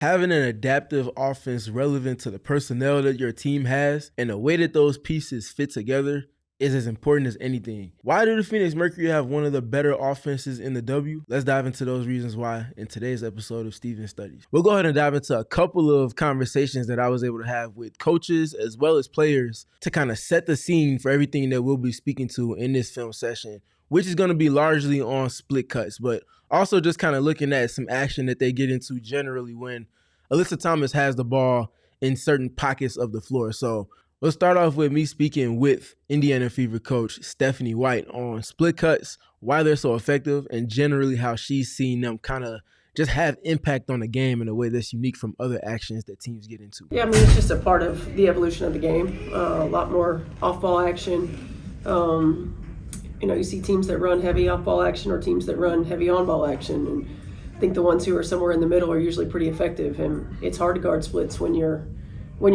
Having an adaptive offense relevant to the personnel that your team has and the way that those pieces fit together is as important as anything. Why do the Phoenix Mercury have one of the better offenses in the W? Let's dive into those reasons why in today's episode of Steven Studies. We'll go ahead and dive into a couple of conversations that I was able to have with coaches as well as players to kind of set the scene for everything that we'll be speaking to in this film session, which is going to be largely on split cuts, but also just kind of looking at some action that they get into generally when Alyssa Thomas has the ball in certain pockets of the floor. So let's start off with me speaking with Indiana Fever coach Stephanie White on split cuts, why they're so effective, and generally how she's seen them kind of just have impact on the game in a way that's unique from other actions that teams get into. Yeah, I mean, it's just a part of the evolution of the game. A lot more off-ball action. You see teams that run heavy off-ball action or teams that run heavy on-ball action. And I think the ones who are somewhere in the middle are usually pretty effective. And it's hard to guard splits when you're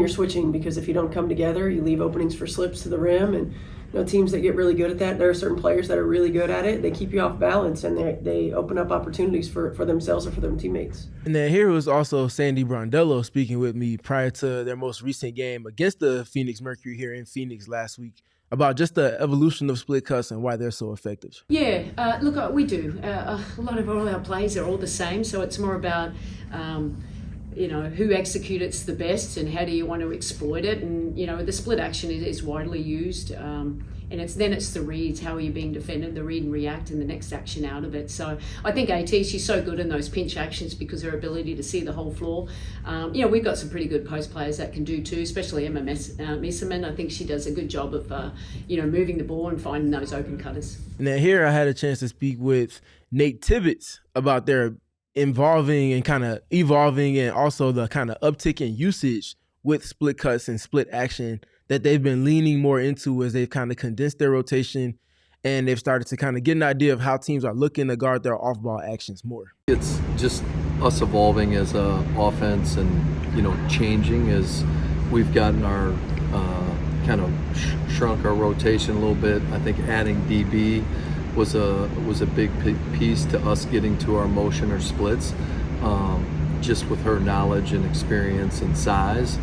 switching, because if you don't come together, you leave openings for slips to the rim. And teams that get really good at that, there are certain players that are really good at it. They keep you off balance, and they open up opportunities for themselves and for their teammates. And then here was also Sandy Brondello speaking with me prior to their most recent game against the Phoenix Mercury here in Phoenix last week about just the evolution of split cuts and why they're so effective. Yeah, look, we do. A lot of all our plays are all the same, so it's more about who executes the best and how do you want to exploit it. And the split action is widely used, and it's the reads. How are you being defended? The read and react, and the next action out of it. So I think AT, she's so good in those pinch actions because her ability to see the whole floor. We've got some pretty good post players that can do too, especially Emma Messerman. I think she does a good job of moving the ball and finding those open cutters. And then here I had a chance to speak with Nate Tibbetts about their involving and kind of evolving and also the kind of uptick in usage with split cuts and split action that they've been leaning more into as they've kind of condensed their rotation and they've started to kind of get an idea of how teams are looking to guard their off-ball actions more. It's just us evolving as a offense and, changing as we've gotten our kind of shrunk our rotation a little bit. I think adding DB was a big piece to us getting to our motion or splits, just with her knowledge and experience and size.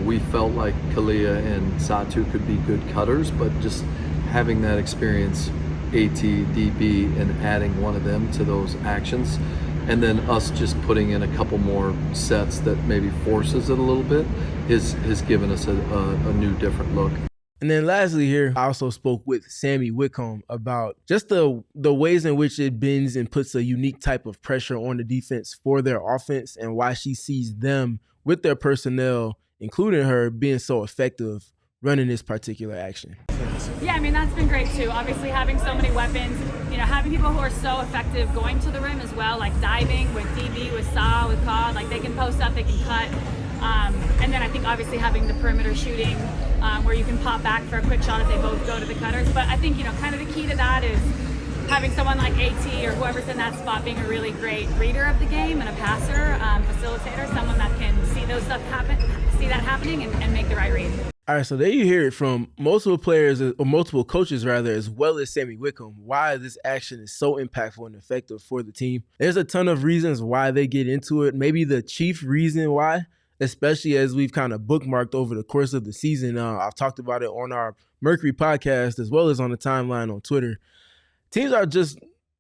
We felt like Kalia and Satu could be good cutters, but just having that experience, AT, DB, and adding one of them to those actions, and then us just putting in a couple more sets that maybe forces it a little bit has given us a new, different look. And then lastly here, I also spoke with Sammy Whitcomb about just the ways in which it bends and puts a unique type of pressure on the defense for their offense and why she sees them with their personnel, including her, being so effective running this particular action. Yeah, I mean, that's been great too. Obviously having so many weapons, having people who are so effective going to the rim as well, like diving with DB, with Sa, with Ka, like they can post up, they can cut. And then I think obviously having the perimeter shooting where you can pop back for a quick shot if they both go to the cutters. But I think, kind of the key to that is having someone like AT or whoever's in that spot being a really great reader of the game and a passer, facilitator, someone that can see those stuff happen, see that happening and make the right read. All right, so there you hear it from multiple players, or multiple coaches rather, as well as Sammy Whitcomb, why this action is so impactful and effective for the team. There's a ton of reasons why they get into it. Maybe the chief reason why, especially as we've kind of bookmarked over the course of the season. I've talked about it on our Mercury podcast as well as on the timeline on Twitter. Teams are just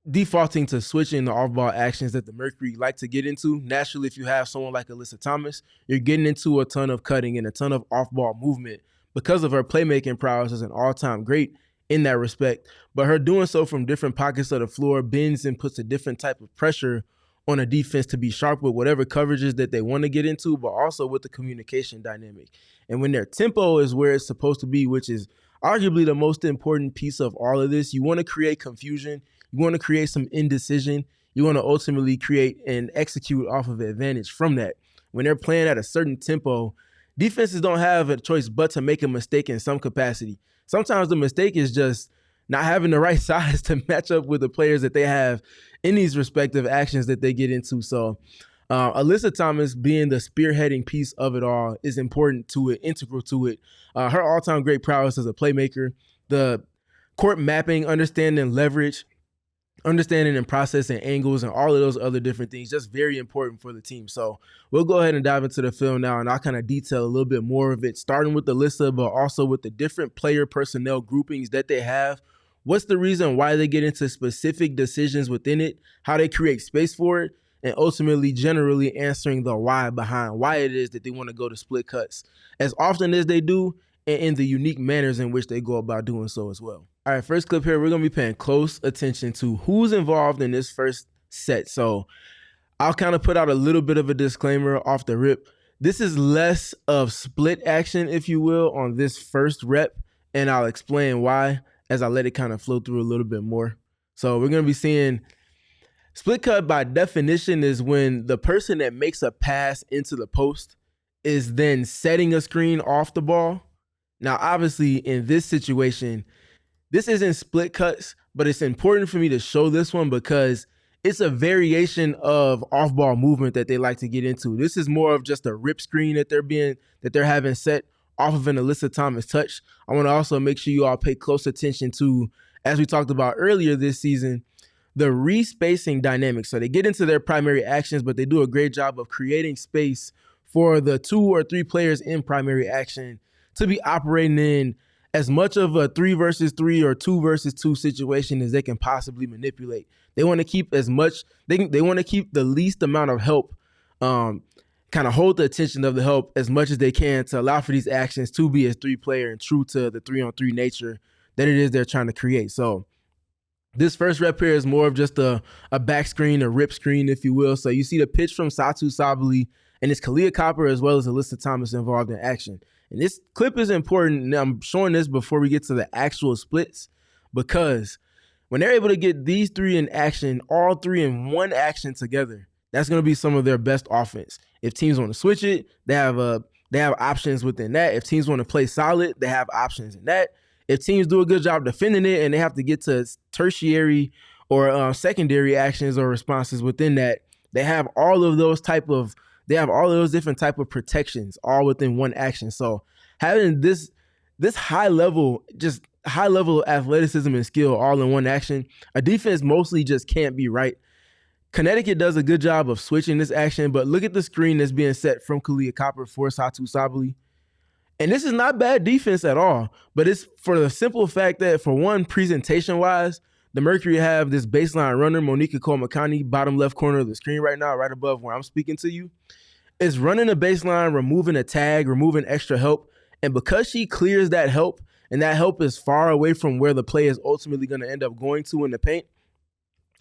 defaulting to switching the off-ball actions that the Mercury like to get into. Naturally, if you have someone like Alyssa Thomas, you're getting into a ton of cutting and a ton of off-ball movement because of her playmaking prowess as an all-time great in that respect. But her doing so from different pockets of the floor bends and puts a different type of pressure on a defense to be sharp with whatever coverages that they want to get into, but also with the communication dynamic. And when their tempo is where it's supposed to be, which is arguably the most important piece of all of this, you want to create confusion. You want to create some indecision. You want to ultimately create and execute off of advantage from that. When they're playing at a certain tempo, defenses don't have a choice but to make a mistake in some capacity. Sometimes the mistake is just not having the right size to match up with the players that they have in these respective actions that they get into. So Alyssa Thomas being the spearheading piece of it all is important to it, integral to it. Her all-time great prowess as a playmaker, the court mapping, understanding leverage, understanding and processing angles and all of those other different things, just very important for the team. So we'll go ahead and dive into the film now, and I'll kind of detail a little bit more of it, starting with Alyssa, but also with the different player personnel groupings that they have. What's the reason why they get into specific decisions within it, how they create space for it, and ultimately generally answering the why behind why it is that they want to go to split cuts as often as they do, and in the unique manners in which they go about doing so as well. All right, first clip here, we're going to be paying close attention to who's involved in this first set. So I'll kind of put out a little bit of a disclaimer off the rip. This is less of split action, if you will, on this first rep, and I'll explain why as I let it kind of flow through a little bit more. So we're going to be seeing split cut by definition is when the person that makes a pass into the post is then setting a screen off the ball. Now, obviously, in this situation, this isn't split cuts, but it's important for me to show this one because it's a variation of off-ball movement that they like to get into. This is more of just a rip screen that they're having set off of an Alyssa Thomas touch. I want to also make sure you all pay close attention to, as we talked about earlier this season, the respacing dynamics. So they get into their primary actions, but they do a great job of creating space for the 2 or 3 players in primary action to be operating in as much of a 3 versus 3 or 2 versus 2 situation as they can possibly manipulate. They want to keep as much, they want to keep the least amount of help, kind of hold the attention of the help as much as they can to allow for these actions to be as 3-player and true to the 3-on-3 nature that it is they're trying to create. So this first rep here is more of just a back screen, a rip screen, if you will. So you see the pitch from Satou Sabally, and it's Kahleah Copper as well as Alyssa Thomas involved in action. And this clip is important, and I'm showing this before we get to the actual splits, because when they're able to get these 3 in action, all 3 in one action together, that's going to be some of their best offense. If teams want to switch it, they have options within that. If teams want to play solid, they have options in that. If teams do a good job defending it and they have to get to tertiary or secondary actions or responses within that, they have all of those different type of protections all within one action. So having this high level of athleticism and skill all in one action, a defense mostly just can't be right. Connecticut does a good job of switching this action, but look at the screen that's being set from Kahleah Copper for Satou Sabally. And this is not bad defense at all, but it's for the simple fact that, for one, presentation-wise, the Mercury have this baseline runner, Monica Cole-McConney, bottom left corner of the screen right now, right above where I'm speaking to you, is running a baseline, removing a tag, removing extra help. And because she clears that help, and that help is far away from where the play is ultimately going to end up going to in the paint,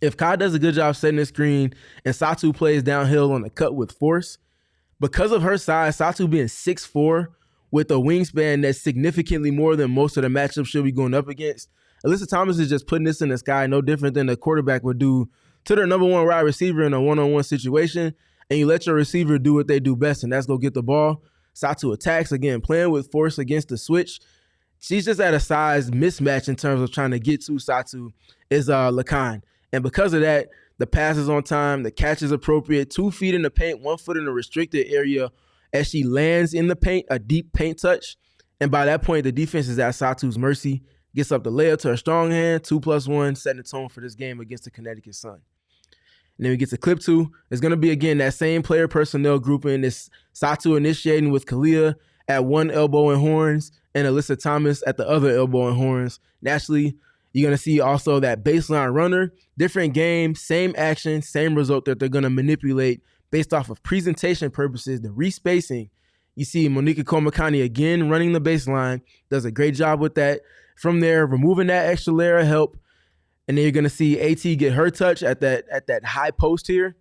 if Kai does a good job setting the screen and Satou plays downhill on the cut with force, because of her size, Satou being 6'4", with a wingspan that's significantly more than most of the matchups she'll be going up against, Alyssa Thomas is just putting this in the sky, no different than a quarterback would do to their number 1 wide receiver in a one-on-one situation, and you let your receiver do what they do best, and that's go get the ball. Satou attacks, again, playing with force against the switch. She's just at a size mismatch in terms of trying to get to Satou is Lacan. And because of that, the pass is on time, the catch is appropriate, 2 feet in the paint, 1 foot in the restricted area, as she lands in the paint, a deep paint touch. And by that point, the defense is at Satou's mercy. Gets up the layup to her strong hand, 2+1, setting the tone for this game against the Connecticut Sun. And then we get to clip 2. It's going to be, again, that same player personnel grouping. It's Satou initiating with Kahleah at one elbow and horns and Alyssa Thomas at the other elbow and horns. Naturally, you're going to see also that baseline runner, different game, same action, same result that they're going to manipulate based off of presentation purposes, the respacing. You see Monica Cole-McConney again running the baseline, does a great job with that. From there, removing that extra layer of help, and then you're going to see AT get her touch at that high post here.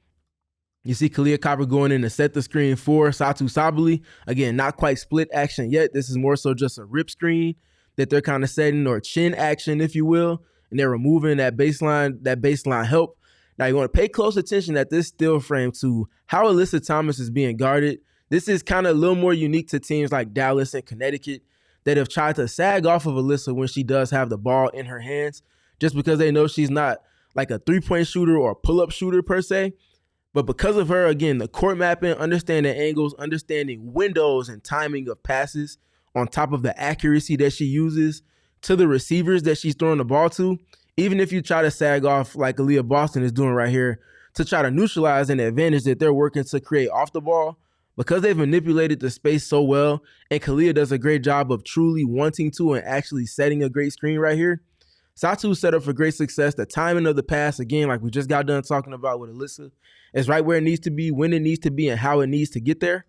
You see Kahleah Copper going in to set the screen for Satou Sabally. Again, not quite split action yet. This is more so just a rip screen that they're kind of setting, or chin action, if you will, and they're removing that baseline help. Now, you want to pay close attention at this still frame to how Alyssa Thomas is being guarded. This is kind of a little more unique to teams like Dallas and Connecticut that have tried to sag off of Alyssa when she does have the ball in her hands, just because they know she's not like a three-point shooter or a pull-up shooter per se. But because of her, again, the court mapping, understanding angles, understanding windows and timing of passes, on top of the accuracy that she uses to the receivers that she's throwing the ball to, Even if you try to sag off like Aaliyah Boston is doing right here to try to neutralize an advantage that they're working to create off the ball, because they've manipulated the space so well, and Kalia does a great job of truly wanting to and actually setting a great screen right here, Satu set up for great success. The timing of the pass, again, like we just got done talking about with Alyssa, is right where it needs to be, when it needs to be, and how it needs to get there.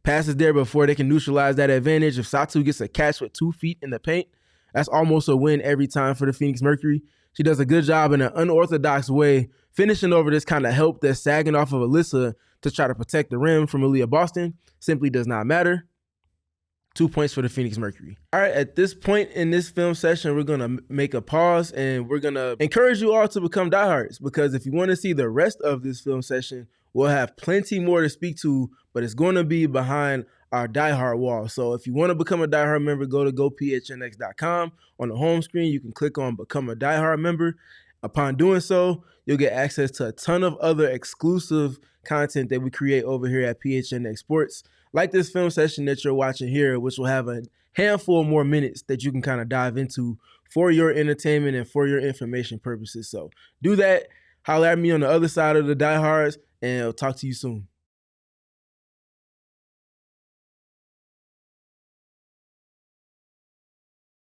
Pass is there before they can neutralize that advantage. If Satu gets a catch with 2 feet in the paint, that's almost a win every time for the Phoenix Mercury. She does a good job in an unorthodox way, finishing over this kind of help that's sagging off of Alyssa to try to protect the rim from Aaliyah Boston. Simply does not matter. 2 points for the Phoenix Mercury. All right, at this point in this film session, we're going to make a pause and we're going to encourage you all to become diehards, because if you want to see the rest of this film session, we'll have plenty more to speak to, but it's going to be behind our diehard wall. So if you want to become a diehard member, go to gophnx.com. On the home screen, you can click on Become a Diehard Member. Upon doing so, you'll get access to a ton of other exclusive content that we create over here at PHNX Sports, like this film session that you're watching here, which will have a handful more minutes that you can kind of dive into for your entertainment and for your information purposes. So do that. Holler at me on the other side of the diehards, and I'll talk to you soon.